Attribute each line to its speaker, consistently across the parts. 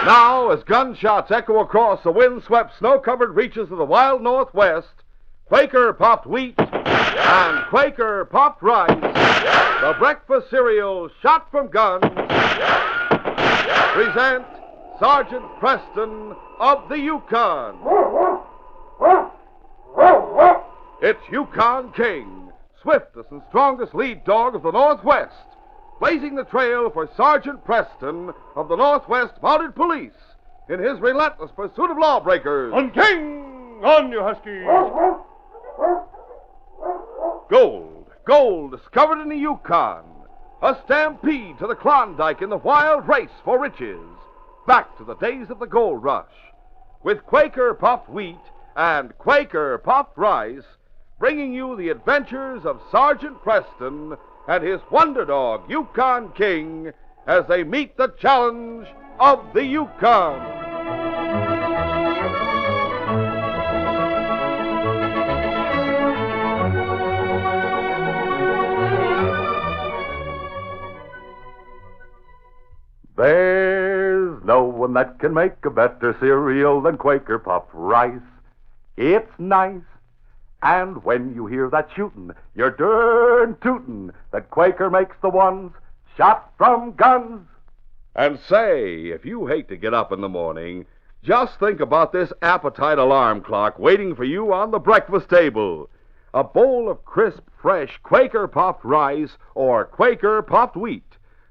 Speaker 1: Now, as gunshots echo across the wind-swept, snow-covered reaches of the wild Northwest, Quaker popped wheat and Quaker popped rice, the breakfast cereal shot from guns, present Sergeant Preston of the Yukon. It's Yukon King, swiftest and strongest lead dog of the Northwest, blazing the trail for Sergeant Preston of the Northwest Mounted Police in his relentless pursuit of lawbreakers.
Speaker 2: On King! On, you huskies!
Speaker 1: Gold discovered in the Yukon. A stampede to the Klondike in the wild race for riches. Back to the days of the gold rush. With Quaker puffed wheat and Quaker puffed rice, bringing you the adventures of Sergeant Preston and his wonder dog, Yukon King, as they meet the challenge of the Yukon. There's no one that can make a better cereal than Quaker puffed rice. It's nice. And when you hear that shootin', you're darn tootin' that Quaker makes the ones shot from guns. And say, if you hate to get up in the morning, just think about this appetite alarm clock waiting for you on the breakfast table. A bowl of crisp, fresh Quaker puffed rice or Quaker puffed wheat,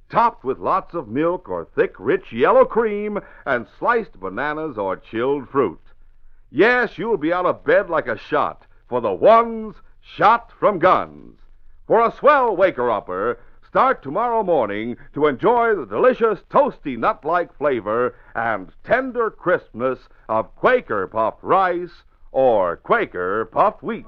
Speaker 1: topped with lots of milk or thick, rich yellow cream and sliced bananas or chilled fruit. Yes, you'll be out of bed like a shot for the ones shot from guns. For a swell waker-upper, start tomorrow morning to enjoy the delicious toasty nut-like flavor and tender crispness of Quaker puffed rice or Quaker puffed wheat.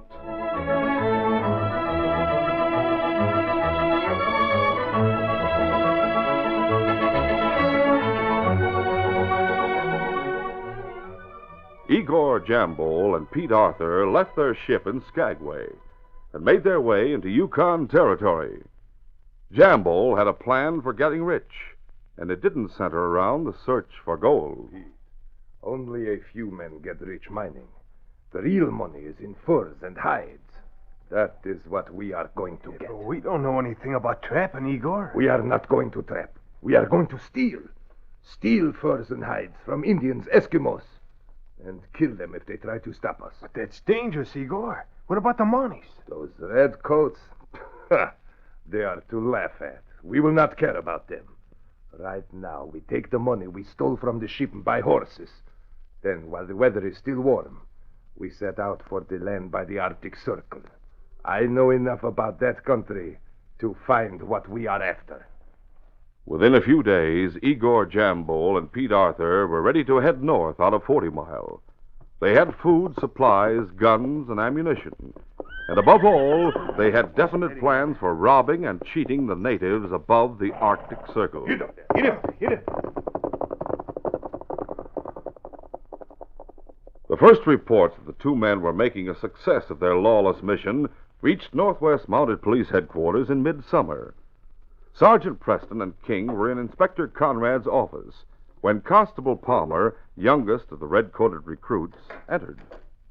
Speaker 1: Igor Jambol and Pete Arthur left their ship in Skagway and made their way into Yukon territory. Jambol had a plan for getting rich, and it didn't center around the search for gold.
Speaker 3: Only a few men get rich mining. The real money is in furs and hides. That is what we are going to get.
Speaker 2: We don't know anything about trapping, Igor.
Speaker 3: We are not going to trap. We are going to steal. Steal furs and hides from Indians, Eskimos, and kill them if they try to stop us.
Speaker 2: But that's dangerous, Igor. What about the Mounties?
Speaker 3: Those red coats, they are to laugh at. We will not care about them. Right now, we take the money we stole from the ship and buy horses. Then, while the weather is still warm, we set out for the land by the Arctic Circle. I know enough about that country to find what we are after.
Speaker 1: Within a few days, Igor Jambol and Pete Arthur were ready to head north out of 40 Mile. They had food, supplies, guns, and ammunition. And above all, they had definite plans for robbing and cheating the natives above the Arctic Circle.
Speaker 2: Hit him.
Speaker 1: The first reports that the two men were making a success of their lawless mission reached Northwest Mounted Police headquarters in midsummer. Sergeant Preston and King were in Inspector Conrad's office when Constable Palmer, youngest of the red-coated recruits, entered.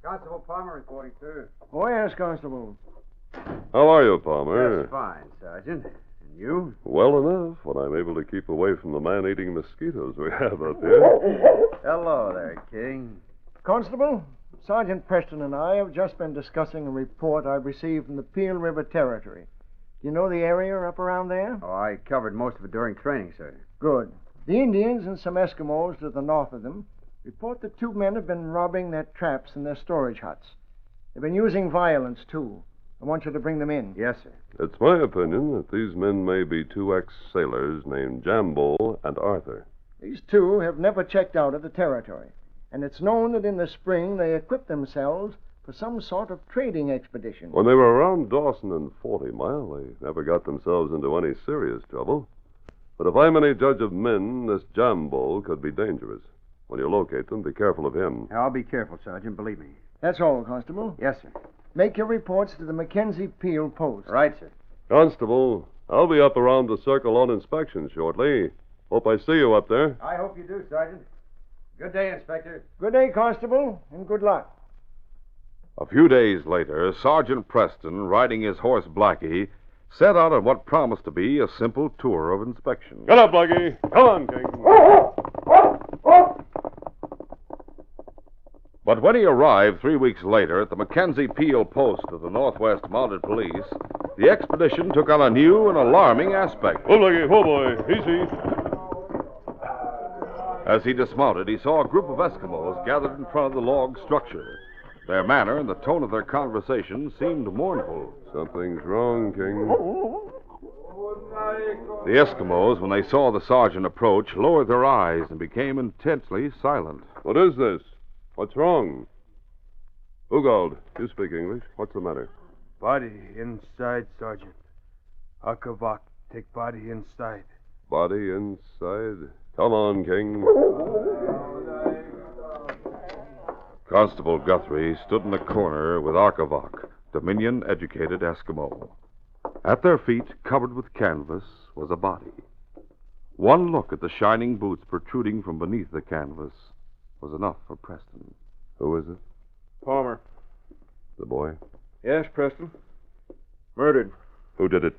Speaker 4: Constable Palmer reporting, sir.
Speaker 5: Oh, yes, Constable.
Speaker 1: How are you, Palmer?
Speaker 4: Just fine, Sergeant. And you?
Speaker 1: Well enough, when I'm able to keep away from the man-eating mosquitoes we have out there.
Speaker 4: Hello there, King.
Speaker 5: Constable, Sergeant Preston and I have just been discussing a report I've received from the Peel River Territory. Do you know the area up around there?
Speaker 4: Oh, I covered most of it during training, sir.
Speaker 5: Good. The Indians and some Eskimos to the north of them report that two men have been robbing their traps and their storage huts. They've been using violence, too. I want you to bring them in.
Speaker 4: Yes, sir.
Speaker 6: It's my opinion that these men may be two ex-sailors named Jambol and Arthur.
Speaker 5: These two have never checked out of the territory, and it's known that in the spring they equip themselves for some sort of trading expedition.
Speaker 6: When they were around Dawson and 40 Mile, they never got themselves into any serious trouble. But if I'm any judge of men, this Jambol could be dangerous. When you locate them, be careful of him.
Speaker 4: I'll be careful, Sergeant, believe me.
Speaker 5: That's all, Constable.
Speaker 4: Yes, sir.
Speaker 5: Make your reports to the Mackenzie Peel post.
Speaker 4: Right, sir.
Speaker 6: Constable, I'll be up around the circle on inspection shortly. Hope I see you up there.
Speaker 4: I hope you do, Sergeant. Good day, Inspector.
Speaker 5: Good day, Constable, and good luck.
Speaker 1: A few days later, Sergeant Preston, riding his horse Blackie, set out on what promised to be a simple tour of inspection.
Speaker 2: Get up, Blackie. Come on, King.
Speaker 1: But when he arrived 3 weeks later at the Mackenzie Peel post of the Northwest Mounted Police, the expedition took on a new and alarming aspect.
Speaker 2: Oh, Blackie. Oh, boy. Easy.
Speaker 1: As he dismounted, he saw a group of Eskimos gathered in front of the log structure. Their manner and the tone of their conversation seemed mournful.
Speaker 6: Something's wrong, King.
Speaker 1: The Eskimos, when they saw the sergeant approach, lowered their eyes and became intensely silent.
Speaker 6: What is this? What's wrong? Ugald, you speak English. What's the matter?
Speaker 2: Body inside, Sergeant. Akavak, take body inside.
Speaker 6: Body inside? Come on, King.
Speaker 1: Constable Guthrie stood in the corner with Arkavok, Dominion-educated Eskimo. At their feet, covered with canvas, was a body. One look at the shining boots protruding from beneath the canvas was enough for Preston.
Speaker 6: Who is it?
Speaker 2: Palmer.
Speaker 6: The boy?
Speaker 2: Yes, Preston. Murdered.
Speaker 6: Who did it?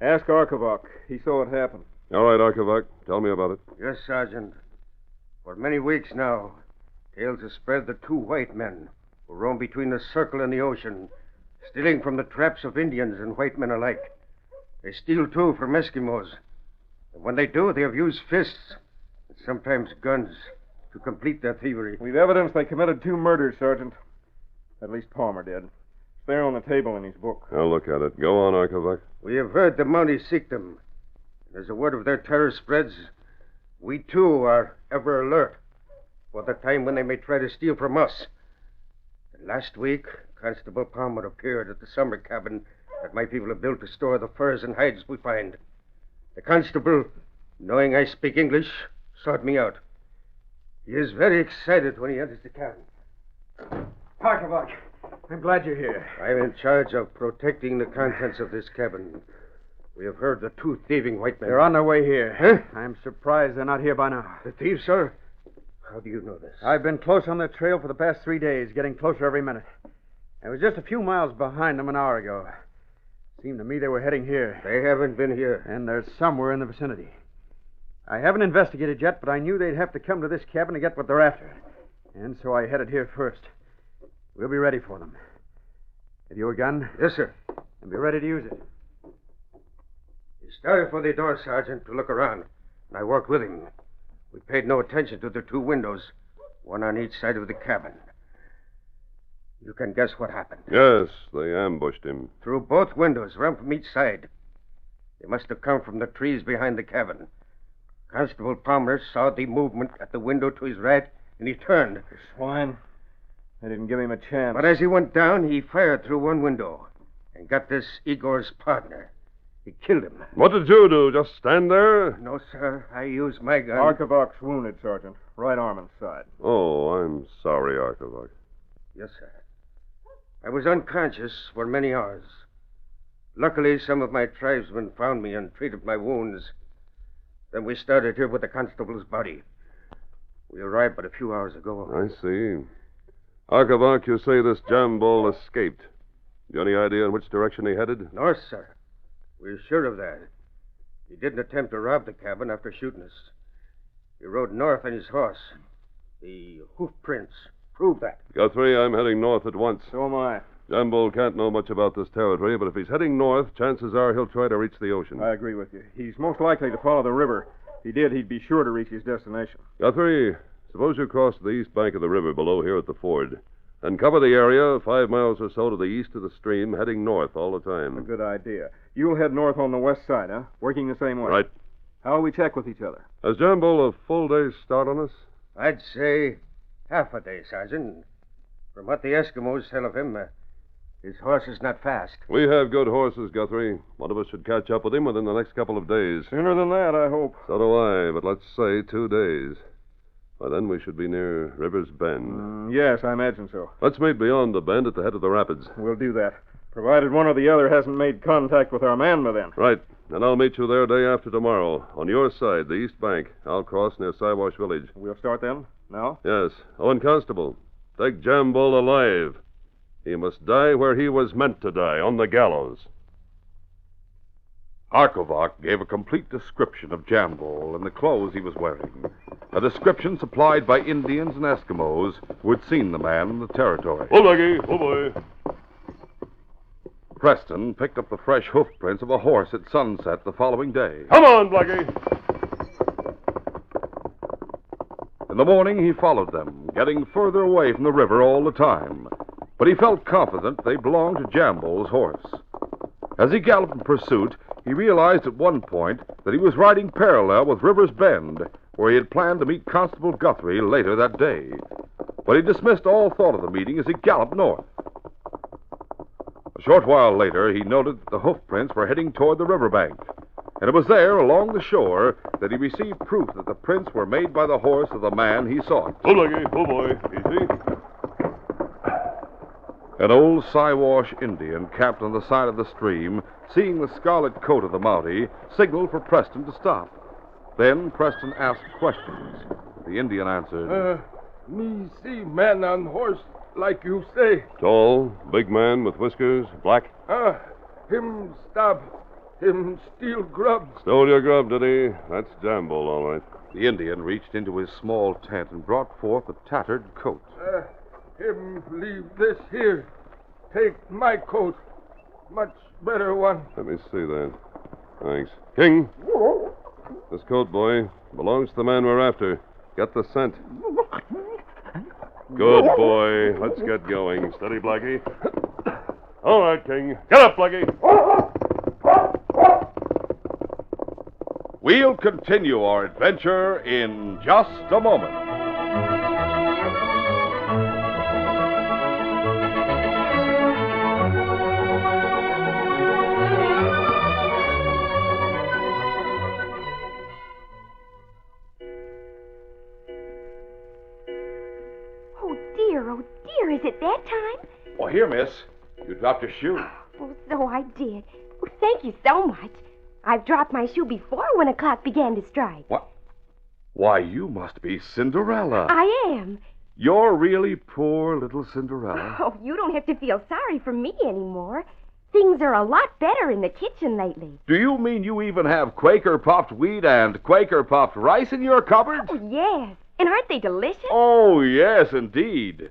Speaker 2: Ask Arkavok. He saw it happen.
Speaker 6: All right, Arkavok. Tell me about it.
Speaker 7: Yes, Sergeant. For many weeks now, tales have spread that 2 white men who roam between the circle and the ocean, stealing from the traps of Indians and white men alike. They steal, too, from Eskimos. And when they do, they have used fists and sometimes guns to complete their thievery.
Speaker 2: We've evidence they committed 2 murders, Sergeant. At least Palmer did. It's there on the table in his book.
Speaker 6: I'll look at it. Go on, Arkavok.
Speaker 7: We have heard the Mounties seek them. And as the word of their terror spreads, we, too, are ever alert for the time when they may try to steal from us. And last week, Constable Palmer appeared at the summer cabin that my people have built to store the furs and hides we find. The constable, knowing I speak English, sought me out. He is very excited when he enters the cabin.
Speaker 4: Arkavok, I'm glad you're here.
Speaker 7: I'm in charge of protecting the contents of this cabin. We have heard the 2 thieving white men.
Speaker 4: They're on their way here.
Speaker 7: Huh?
Speaker 4: I'm surprised they're not here by now.
Speaker 7: The thieves, sir? How do you know this?
Speaker 4: I've been close on their trail for the past 3 days, getting closer every minute. I was just a few miles behind them an hour ago. Seemed to me they were heading here.
Speaker 7: They haven't been here.
Speaker 4: And they're somewhere in the vicinity. I haven't investigated yet, but I knew they'd have to come to this cabin to get what they're after. And so I headed here first. We'll be ready for them. Have you a gun?
Speaker 7: Yes, sir.
Speaker 4: And be ready to use it.
Speaker 7: He started for the door, Sergeant, to look around, and I walked with him. We paid no attention to the 2 windows, one on each side of the cabin. You can guess what happened.
Speaker 6: Yes, they ambushed him.
Speaker 7: Through both windows, ran from each side. They must have come from the trees behind the cabin. Constable Palmer saw the movement at the window to his right, and he turned.
Speaker 2: Swine. They didn't give him a chance.
Speaker 7: But as he went down, he fired through one window and got this Igor's partner. He killed him.
Speaker 6: What did you do? Just stand there?
Speaker 7: No, sir. I used my gun.
Speaker 2: Arkavok's wounded, Sergeant. Right arm inside.
Speaker 6: Oh, I'm sorry, Arkavok.
Speaker 7: Yes, sir. I was unconscious for many hours. Luckily, some of my tribesmen found me and treated my wounds. Then we started here with the constable's body. We arrived but a few hours ago.
Speaker 6: I see. Arkavok, you say this Jambol escaped. You any idea in which direction he headed?
Speaker 7: No, sir. We're sure of that. He didn't attempt to rob the cabin after shooting us. He rode north on his horse. The hoof prints prove that.
Speaker 6: Guthrie, I'm heading north at once.
Speaker 2: So am I.
Speaker 6: Jambol can't know much about this territory, but if he's heading north, chances are he'll try to reach the ocean.
Speaker 2: I agree with you. He's most likely to follow the river. If he did, he'd be sure to reach his destination.
Speaker 6: Guthrie, suppose you cross the east bank of the river below here at the ford, and cover the area 5 miles or so to the east of the stream, heading north all the time.
Speaker 2: A good idea. You'll head north on the west side, huh? Working the same way.
Speaker 6: Right.
Speaker 2: How will we check with each other?
Speaker 6: Has Jambol a full day's start on us?
Speaker 7: I'd say half a day, Sergeant. From what the Eskimos tell of him, his horse is not fast.
Speaker 6: We have good horses, Guthrie. One of us should catch up with him within the next couple of days.
Speaker 2: Sooner than that, I hope.
Speaker 6: So do I, but let's say 2 days. By then we should be near River's Bend.
Speaker 2: Yes, I imagine so.
Speaker 6: Let's meet beyond the bend at the head of the rapids.
Speaker 2: We'll do that. Provided one or the other hasn't made contact with our man by then.
Speaker 6: Right. And I'll meet you there day after tomorrow. On your side, the east bank. I'll cross near Siwash Village.
Speaker 2: We'll start then? No?
Speaker 6: Yes. Owen Constable, take Jambol alive. He must die where he was meant to die, on the gallows.
Speaker 1: Arkovac gave a complete description of Jambol and the clothes he was wearing. A description supplied by Indians and Eskimos who had seen the man in the territory.
Speaker 6: Oh, Blackie. Oh, boy.
Speaker 1: Preston picked up the fresh hoof prints of a horse at sunset the following day.
Speaker 6: Come on, Blackie.
Speaker 1: In the morning, he followed them, getting further away from the river all the time. But he felt confident they belonged to Jambol's horse. As he galloped in pursuit, he realized at one point that he was riding parallel with River's Bend, where he had planned to meet Constable Guthrie later that day. But he dismissed all thought of the meeting as he galloped north. A short while later, he noted that the hoof prints were heading toward the riverbank. And it was there, along the shore, that he received proof that the prints were made by the horse of the man he sought.
Speaker 6: Oh, Blackie. Oh, boy. Easy.
Speaker 1: An old Siwash Indian camped on the side of the stream, seeing the scarlet coat of the Mountie, signaled for Preston to stop. Then Preston asked questions. The Indian answered,
Speaker 3: Me see man on horse, like you say.
Speaker 6: Tall, big man with whiskers, black.
Speaker 3: Him stop. Him steal grub.
Speaker 6: Stole your grub, did he? That's Jambol, all right.
Speaker 1: The Indian reached into his small tent and brought forth a tattered coat.
Speaker 3: Him leave this here. Take my coat. Much better one.
Speaker 6: Let me see that. Thanks. King, this coat, boy, belongs to the man we're after. Get the scent. Good boy. Let's get going. Steady, Blackie. All right, King. Get up, Blackie.
Speaker 1: We'll continue our adventure in just a moment.
Speaker 8: Oh, dear, is it that time?
Speaker 1: Oh, here, miss. You dropped your shoe.
Speaker 8: Oh, so I did. Oh, thank you so much. I've dropped my shoe before when a clock began to strike.
Speaker 1: What? Why, you must be Cinderella.
Speaker 8: I am.
Speaker 1: You're really poor little Cinderella.
Speaker 8: Oh, you don't have to feel sorry for me anymore. Things are a lot better in the kitchen lately.
Speaker 1: Do you mean you even have Quaker puffed wheat and Quaker puffed rice in your cupboard?
Speaker 8: Oh, yes. And aren't they delicious?
Speaker 1: Oh, yes, indeed.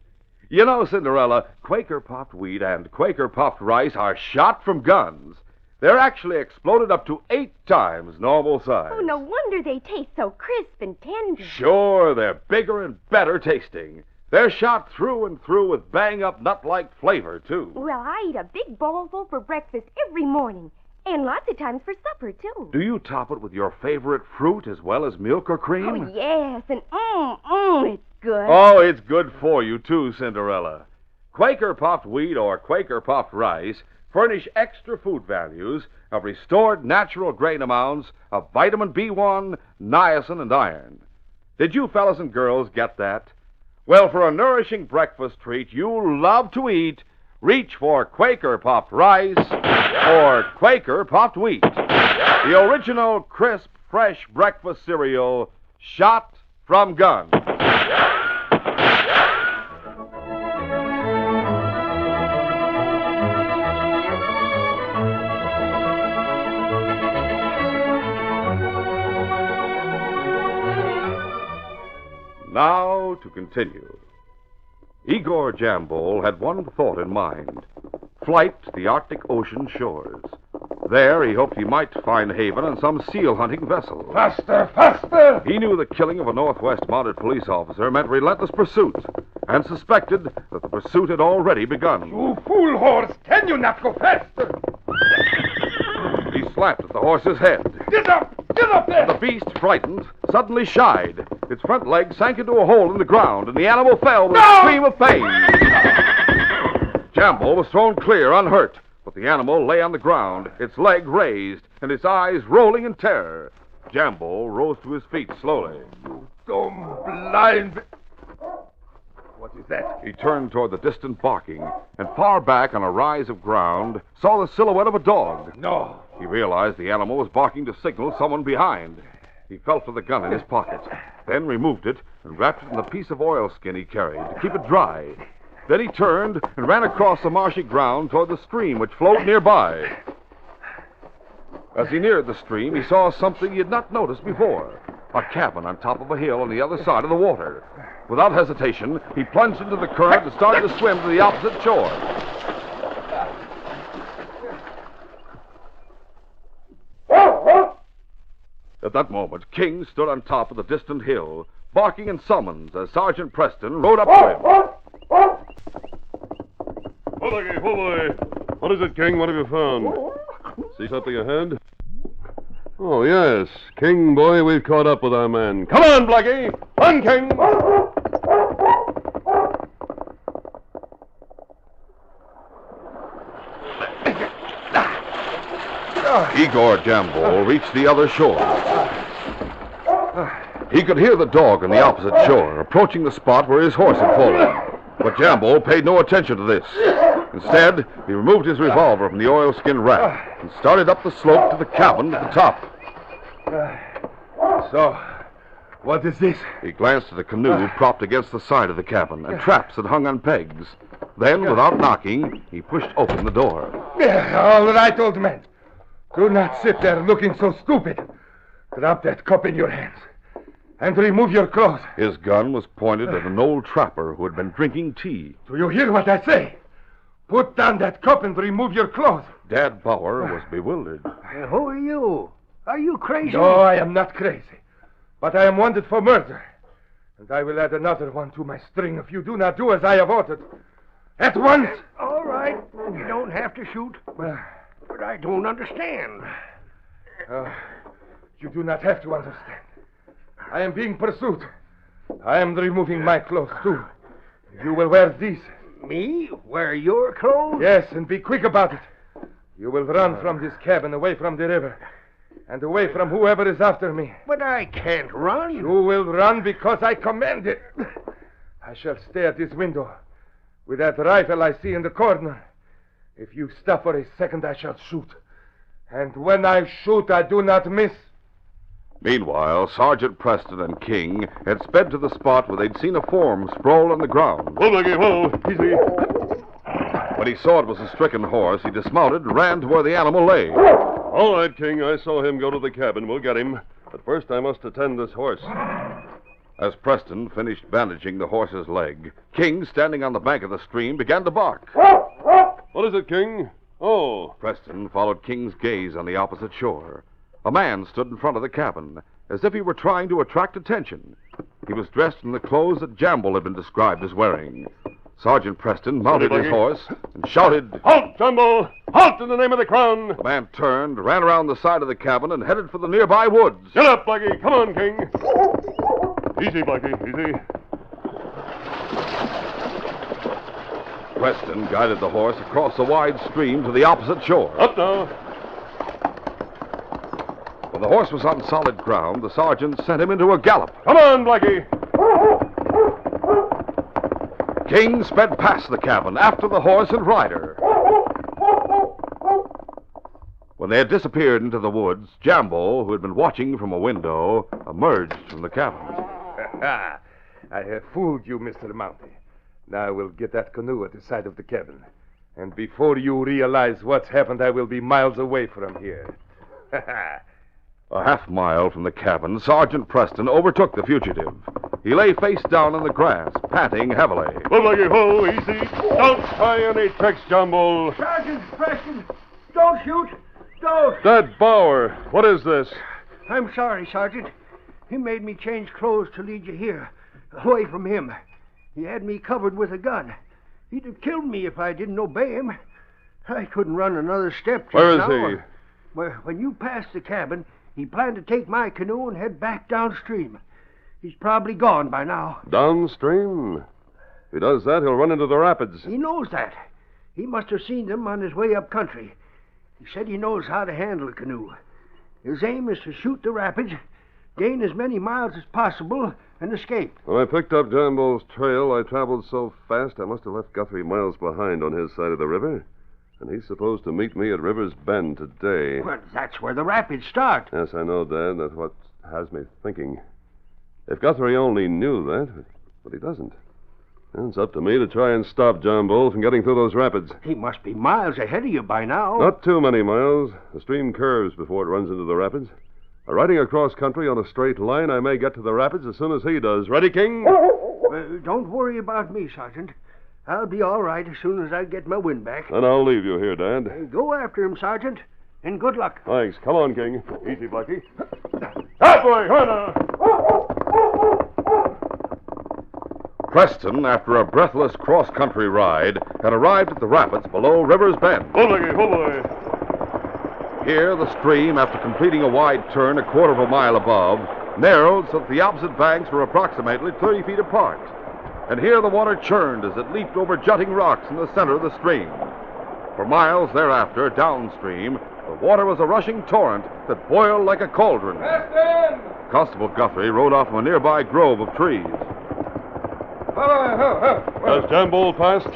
Speaker 1: You know, Cinderella, Quaker puffed wheat and Quaker puffed rice are shot from guns. They're actually exploded up to 8 times normal size.
Speaker 8: Oh, no wonder they taste so crisp and tender.
Speaker 1: Sure, they're bigger and better tasting. They're shot through and through with bang-up nut-like flavor, too.
Speaker 8: Well, I eat a big bowlful for breakfast every morning, and lots of times for supper, too.
Speaker 1: Do you top it with your favorite fruit as well as milk or cream?
Speaker 8: Oh, yes, and it's good.
Speaker 1: Oh, it's good for you, too, Cinderella. Quaker puffed wheat or Quaker puffed rice furnish extra food values of restored natural grain amounts of vitamin B1, niacin, and iron. Did you fellas and girls get that? Well, for a nourishing breakfast treat you love to eat, reach for Quaker puffed rice or Quaker puffed wheat. The original crisp, fresh breakfast cereal shot from guns. Now to continue. Igor Jambol had one thought in mind: flight to the Arctic Ocean shores. There he hoped he might find haven on some seal-hunting vessel.
Speaker 3: Faster, faster!
Speaker 1: He knew the killing of a Northwest mounted police officer meant relentless pursuit, and suspected that the pursuit had already begun.
Speaker 3: You fool horse! Can you not go faster?
Speaker 1: He slapped at the horse's head.
Speaker 3: Get up! Get up there!
Speaker 1: The beast, frightened, suddenly shied. Its front leg sank into a hole in the ground, and the animal fell with a scream of pain. Jambol was thrown clear, unhurt, but the animal lay on the ground, its leg raised, and its eyes rolling in terror. Jambol rose to his feet slowly.
Speaker 3: Dumb blind... What is that?
Speaker 1: He turned toward the distant barking, and far back on a rise of ground, saw the silhouette of a dog.
Speaker 3: No.
Speaker 1: He realized the animal was barking to signal someone behind. He felt for the gun in his pocket.
Speaker 9: then removed it and wrapped it in a piece of oilskin he carried to keep it dry. Then he turned and ran across the marshy ground toward the stream which flowed nearby. As he neared the stream, he saw something he had not noticed before. A cabin on top of a hill on the other side of the water. Without hesitation, he plunged into the current and started to swim to the opposite shore. At that moment, King stood on top of the distant hill, barking in summons as Sergeant Preston rode up to him.
Speaker 6: What is it, King? What have you found? See something ahead? Oh, yes. King, boy, we've caught up with our man. Come on, Blackie! On, King!
Speaker 9: Igor Jambo reached the other shore. He could hear the dog on the opposite shore, approaching the spot where his horse had fallen. But Jambo paid no attention to this. Instead, he removed his revolver from the oilskin rack and started up the slope to the cabin at the top.
Speaker 3: So, what is this?
Speaker 9: He glanced at the canoe propped against the side of the cabin and traps that hung on pegs. Then, without knocking, he pushed open the door.
Speaker 3: All right, old man. Do not sit there looking so stupid. Drop that cup in your hands and remove your clothes.
Speaker 9: His gun was pointed at an old trapper who had been drinking tea.
Speaker 3: Do you hear what I say? Put down that cup and remove your clothes.
Speaker 9: Dad Bauer was bewildered.
Speaker 5: Who are you? Are you crazy?
Speaker 3: No, I am not crazy. But I am wanted for murder. And I will add another one to my string if you do not do as I have ordered. At once!
Speaker 5: All right. You don't have to shoot. But I don't understand.
Speaker 3: You do not have to understand. I am being pursued. I am removing my clothes, too. You will wear these.
Speaker 5: Me? Wear your clothes?
Speaker 3: Yes, and be quick about it. You will run from this cabin away from the river and away from whoever is after me.
Speaker 5: But I can't run.
Speaker 3: You will run because I command it. I shall stay at this window with that rifle I see in the corner. If you stop for a second, I shall shoot. And when I shoot, I do not miss.
Speaker 9: Meanwhile, Sergeant Preston and King had sped to the spot where they'd seen a form sprawled on the ground.
Speaker 6: Whoa, Blackie, whoa! Easy.
Speaker 9: When he saw it was a stricken horse, he dismounted and ran to where the animal lay.
Speaker 6: All right, King, I saw him go to the cabin. We'll get him. But first I must attend this horse.
Speaker 9: As Preston finished bandaging the horse's leg, King, standing on the bank of the stream, began to bark.
Speaker 6: What is it, King? Oh.
Speaker 9: Preston followed King's gaze on the opposite shore. A man stood in front of the cabin, as if he were trying to attract attention. He was dressed in the clothes that Jambo had been described as wearing. Sergeant Preston mounted his horse and shouted,
Speaker 6: "Halt, Jambo! Halt in the name of the crown!"
Speaker 9: The man turned, ran around the side of the cabin, and headed for the nearby woods.
Speaker 6: Get up, Blackie! Come on, King! Easy, Blackie, easy.
Speaker 9: Preston guided the horse across the wide stream to the opposite shore.
Speaker 6: Up now!
Speaker 9: When the horse was on solid ground, the sergeant sent him into a gallop.
Speaker 6: Come on, Blackie!
Speaker 9: King sped past the cabin, after the horse and rider. When they had disappeared into the woods, Jambo, who had been watching from a window, emerged from the cabin.
Speaker 3: I have fooled you, Mr. Mountie. Now I will get that canoe at the side of the cabin. And before you realize what's happened, I will be miles away from here.
Speaker 9: A half-mile from the cabin, Sergeant Preston overtook the fugitive. He lay face down in the grass, panting heavily.
Speaker 6: Whoa, Blackie, whoa, easy. Don't try any tricks, Jambo.
Speaker 5: Sergeant Preston, don't shoot. Don't.
Speaker 6: Dad Bauer, what is this?
Speaker 5: I'm sorry, Sergeant. He made me change clothes to lead you here, away from him. He had me covered with a gun. He'd have killed me if I didn't obey him. I couldn't run another step just
Speaker 6: Where is
Speaker 5: now.
Speaker 6: he?
Speaker 5: Well, when you passed the cabin, he planned to take my canoe and head back downstream. He's probably gone by now.
Speaker 6: Downstream? If he does that, he'll run into the rapids.
Speaker 5: He knows that. He must have seen them on his way up country. He said he knows how to handle a canoe. His aim is to shoot the rapids, gain as many miles as possible, and escape.
Speaker 6: When I picked up Jambo's trail, I traveled so fast I must have left Guthrie miles behind on his side of the river. And he's supposed to meet me at River's Bend today.
Speaker 5: Well, that's where the rapids start.
Speaker 6: Yes, I know, Dad. That's what has me thinking. If Guthrie only knew that, but he doesn't. And it's up to me to try and stop John Bull from getting through those rapids.
Speaker 5: He must be miles ahead of you by now.
Speaker 6: Not too many miles. The stream curves before it runs into the rapids. By riding across country on a straight line, I may get to the rapids as soon as he does. Ready, King?
Speaker 5: Don't worry about me, Sergeant. I'll be all right as soon as I get my wind back.
Speaker 6: Then I'll leave you here, Dad.
Speaker 5: Go after him, Sergeant, and good luck.
Speaker 6: Thanks. Come on, King. Easy, Blackie. That way, Hornet!
Speaker 9: Preston, after a breathless cross-country ride, had arrived at the rapids below River's Bend.
Speaker 6: Oh, Blackie, oh, boy.
Speaker 9: Here, the stream, after completing a wide turn a quarter of a mile above, narrowed so that the opposite banks were approximately 30 feet apart. And here the water churned as it leaped over jutting rocks in the center of the stream. For miles thereafter, downstream, the water was a rushing torrent that boiled like a cauldron.
Speaker 2: Preston!
Speaker 9: Constable Guthrie rode off from a nearby grove of trees.
Speaker 6: Has John Bull passed?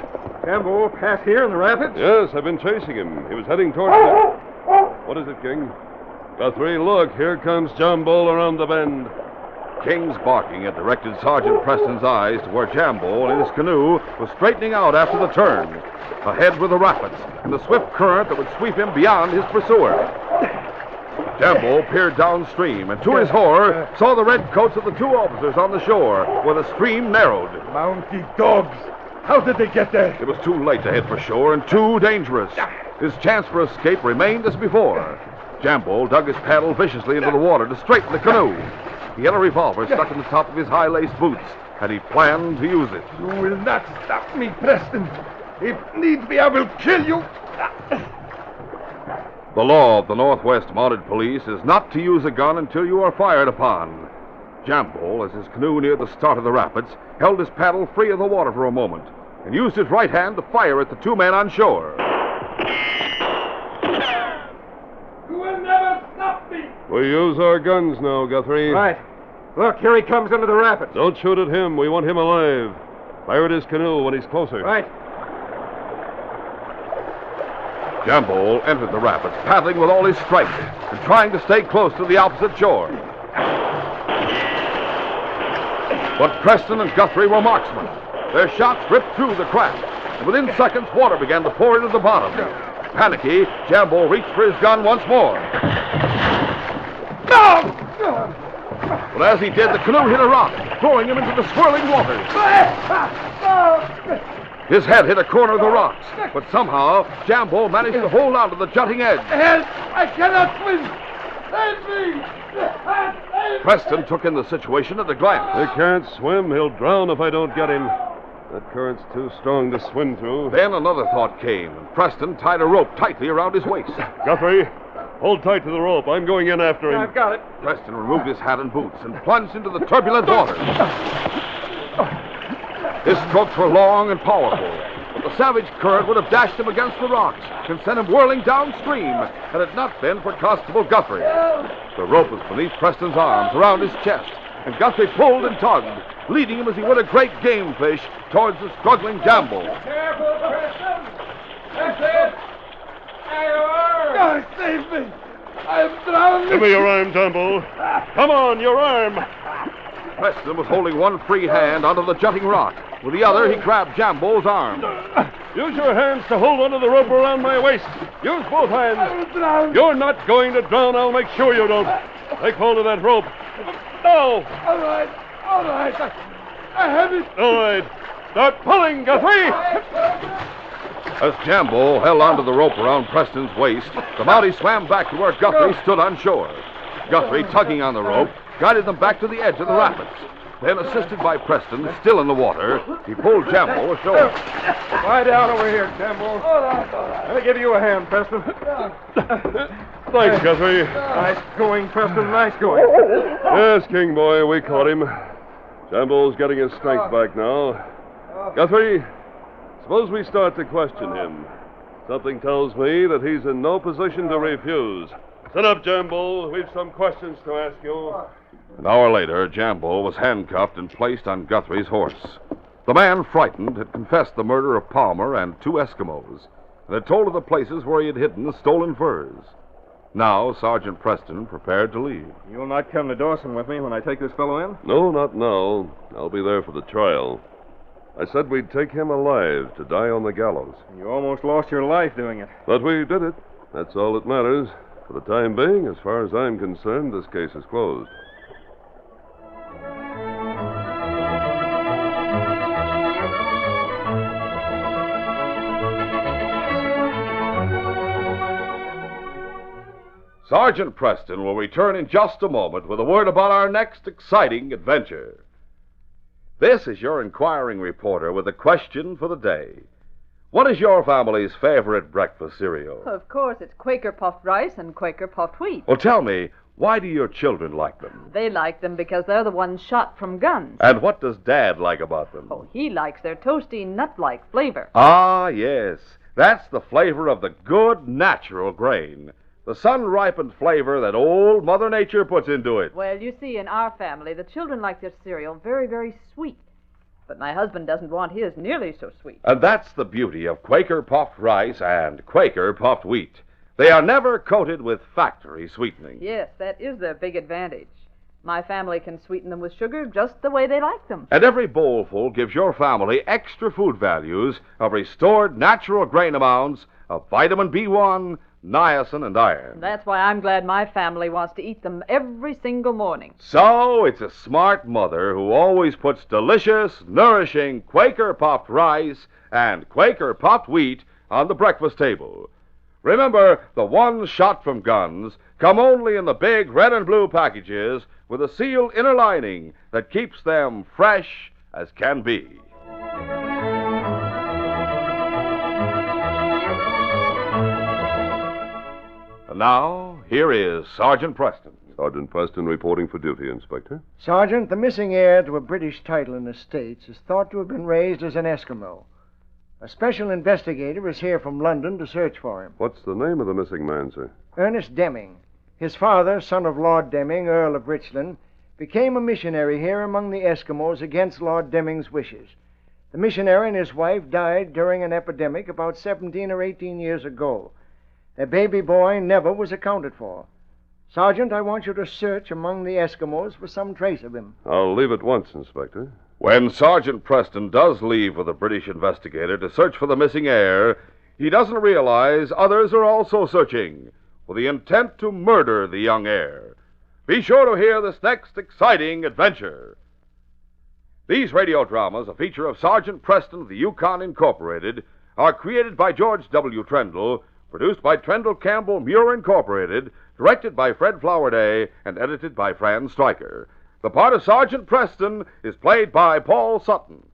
Speaker 2: Campbell pass here in the rapids?
Speaker 6: Yes, I've been chasing him. He was heading towards the... What is it, King? Guthrie, look, here comes John Bull around the bend.
Speaker 9: King's barking had directed Sergeant Preston's eyes to where Jambo in his canoe was straightening out after the turn. Ahead were the rapids and the swift current that would sweep him beyond his pursuer. Jambo peered downstream and, to his horror, saw the redcoats of the two officers on the shore where the stream narrowed.
Speaker 3: Mountie dogs! How did they get there?
Speaker 9: It was too late to head for shore and too dangerous. His chance for escape remained as before. Jambo dug his paddle viciously into the water to straighten the canoe. He had a revolver stuck in the top of his high-laced boots, and he planned to use it.
Speaker 3: You will not stop me, Preston. If need be, I will kill you.
Speaker 9: The law of the Northwest Mounted Police is not to use a gun until you are fired upon. Jambo, as his canoe neared the start of the rapids, held his paddle free of the water for a moment and used his right hand to fire at the two men on shore.
Speaker 2: You will never stop me!
Speaker 6: We use our guns now, Guthrie.
Speaker 2: Right. Look, here he comes into the rapids.
Speaker 6: Don't shoot at him. We want him alive. Fire at his canoe when he's closer.
Speaker 2: Right.
Speaker 9: Jambo entered the rapids, paddling with all his strength and trying to stay close to the opposite shore. But Preston and Guthrie were marksmen. Their shots ripped through the craft, and within seconds, water began to pour into the bottom. Panicky, Jambo reached for his gun once more. But as he did, the canoe hit a rock, throwing him into the swirling waters. His head hit a corner of the rocks, but somehow Jambo managed to hold on to the jutting edge.
Speaker 2: Help! I cannot swim! Save me!
Speaker 9: Preston took in the situation at a glance.
Speaker 6: He can't swim. He'll drown if I don't get him. That current's too strong to swim through.
Speaker 9: Then another thought came, and Preston tied a rope tightly around his waist.
Speaker 6: Guthrie, hold tight to the rope. I'm going in after him.
Speaker 2: I've got it.
Speaker 9: Preston removed his hat and boots and plunged into the turbulent waters. His strokes were long and powerful, but the savage current would have dashed him against the rocks and sent him whirling downstream had it not been for Constable Guthrie. The rope was beneath Preston's arms, around his chest, and Guthrie pulled and tugged, leading him as he would a great game fish towards the struggling Jambo.
Speaker 2: Careful, Preston! That's it! There you are! God, save me! I'm drowning!
Speaker 6: Give me your arm, Jambo. Come on, your arm.
Speaker 9: Preston was holding one free hand onto the jutting rock. With the other, he grabbed Jambo's arm.
Speaker 6: Use your hands to hold onto the rope around my waist. Use both hands.
Speaker 2: I'm drowning!
Speaker 6: You're not going to drown. I'll make sure you don't. Take hold of that rope. No.
Speaker 2: All right. I have it.
Speaker 6: All right. Start pulling, Guthrie.
Speaker 9: As Jambo held onto the rope around Preston's waist, the Mountie swam back to where Guthrie stood on shore. Guthrie, tugging on the rope, guided them back to the edge of the rapids. Then, assisted by Preston, still in the water, he pulled Jambo ashore.
Speaker 2: Lie down over here, Jambo. Let me give you a hand, Preston.
Speaker 6: Thanks, Guthrie.
Speaker 2: Nice going, Preston. Nice going.
Speaker 6: Yes, King boy, we caught him. Jambo's getting his strength back now. Guthrie, suppose we start to question him. Something tells me that he's in no position to refuse. Sit up, Jambo. We've some questions to ask you.
Speaker 9: An hour later, Jambo was handcuffed and placed on Guthrie's horse. The man, frightened, had confessed the murder of Palmer and two Eskimos, and had told of the places where he had hidden the stolen furs. Now, Sergeant Preston prepared to leave.
Speaker 10: You'll not come to Dawson with me when I take this fellow in?
Speaker 6: No, not now. I'll be there for the trial. I said we'd take him alive to die on the gallows.
Speaker 10: You almost lost your life doing it.
Speaker 6: But we did it. That's all that matters. For the time being, as far as I'm concerned, this case is closed.
Speaker 9: Sergeant Preston will return in just a moment with a word about our next exciting adventure. This is your inquiring reporter with a question for the day. What is your family's favorite breakfast cereal?
Speaker 11: Of course, it's Quaker puffed rice and Quaker puffed wheat.
Speaker 9: Well, tell me, why do your children like them?
Speaker 11: They like them because they're the ones shot from guns.
Speaker 9: And what does Dad like about them?
Speaker 11: Oh, he likes their toasty, nut-like flavor.
Speaker 9: Ah, yes. That's the flavor of the good, natural grain. The sun-ripened flavor that old Mother Nature puts into it.
Speaker 11: Well, you see, in our family, the children like their cereal very, very sweet. But my husband doesn't want his nearly so sweet.
Speaker 9: And that's the beauty of Quaker puffed rice and Quaker puffed wheat. They are never coated with factory sweetening.
Speaker 11: Yes, that is their big advantage. My family can sweeten them with sugar just the way they like them.
Speaker 9: And every bowlful gives your family extra food values of restored natural grain amounts of vitamin B1, niacin, and iron.
Speaker 11: That's why I'm glad my family wants to eat them every single morning.
Speaker 9: So it's a smart mother who always puts delicious, nourishing Quaker puffed rice and Quaker puffed wheat on the breakfast table. Remember, the ones shot from guns come only in the big red and blue packages with a sealed inner lining that keeps them fresh as can be. And now, here is Sergeant Preston.
Speaker 6: Sergeant Preston reporting for duty, Inspector.
Speaker 5: Sergeant, the missing heir to a British title in the States is thought to have been raised as an Eskimo. A special investigator is here from London to search for him.
Speaker 6: What's the name of the missing man, sir?
Speaker 5: Ernest Deming. His father, son of Lord Deming, Earl of Richland, became a missionary here among the Eskimos against Lord Deming's wishes. The missionary and his wife died during an epidemic about 17 or 18 years ago. Their baby boy never was accounted for. Sergeant, I want you to search among the Eskimos for some trace of him.
Speaker 6: I'll leave at once, Inspector.
Speaker 9: When Sergeant Preston does leave with a British investigator to search for the missing heir, he doesn't realize others are also searching with the intent to murder the young heir. Be sure to hear this next exciting adventure. These radio dramas, a feature of Sergeant Preston of the Yukon Incorporated, are created by George W. Trendle, produced by Trendle Campbell Muir Incorporated, directed by Fred Flowerday, and edited by Fran Stryker. The part of Sergeant Preston is played by Paul Sutton.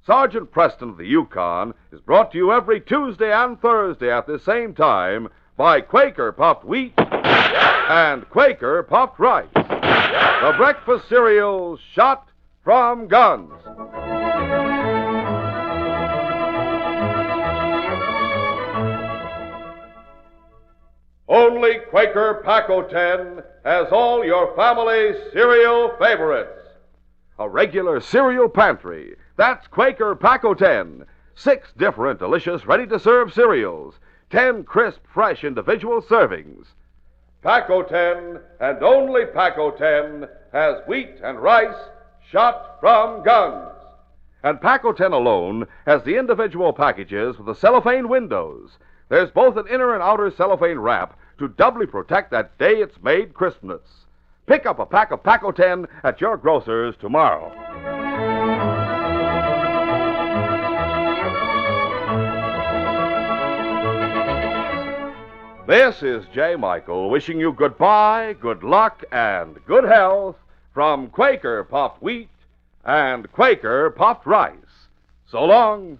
Speaker 9: Sergeant Preston of the Yukon is brought to you every Tuesday and Thursday at the same time by Quaker Puffed Wheat and Quaker Puffed Rice, the breakfast cereals shot from guns. Only Quaker Pac-O-10 has all your family's cereal favorites. A regular cereal pantry. That's Quaker Pac-O-10. 6 different delicious ready-to-serve cereals. 10 crisp, fresh individual servings. Pac-O-10 and only Pac-O-10 has wheat and rice shot from guns. And Pac-O-10 alone has the individual packages with the cellophane windows. There's both an inner and outer cellophane wrap to doubly protect that day it's made crispness. Pick up a pack of Pac-O-10 at your grocer's tomorrow. This is J. Michael wishing you goodbye, good luck, and good health from Quaker Puffed Wheat and Quaker Puffed Rice. So long.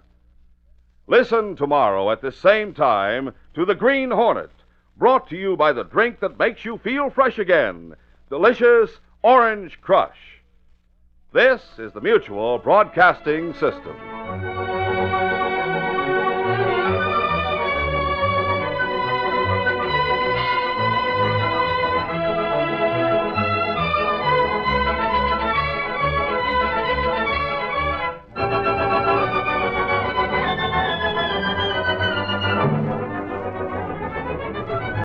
Speaker 9: Listen tomorrow at the same time to The Green Hornet, brought to you by the drink that makes you feel fresh again, delicious Orange Crush. This is the Mutual Broadcasting System.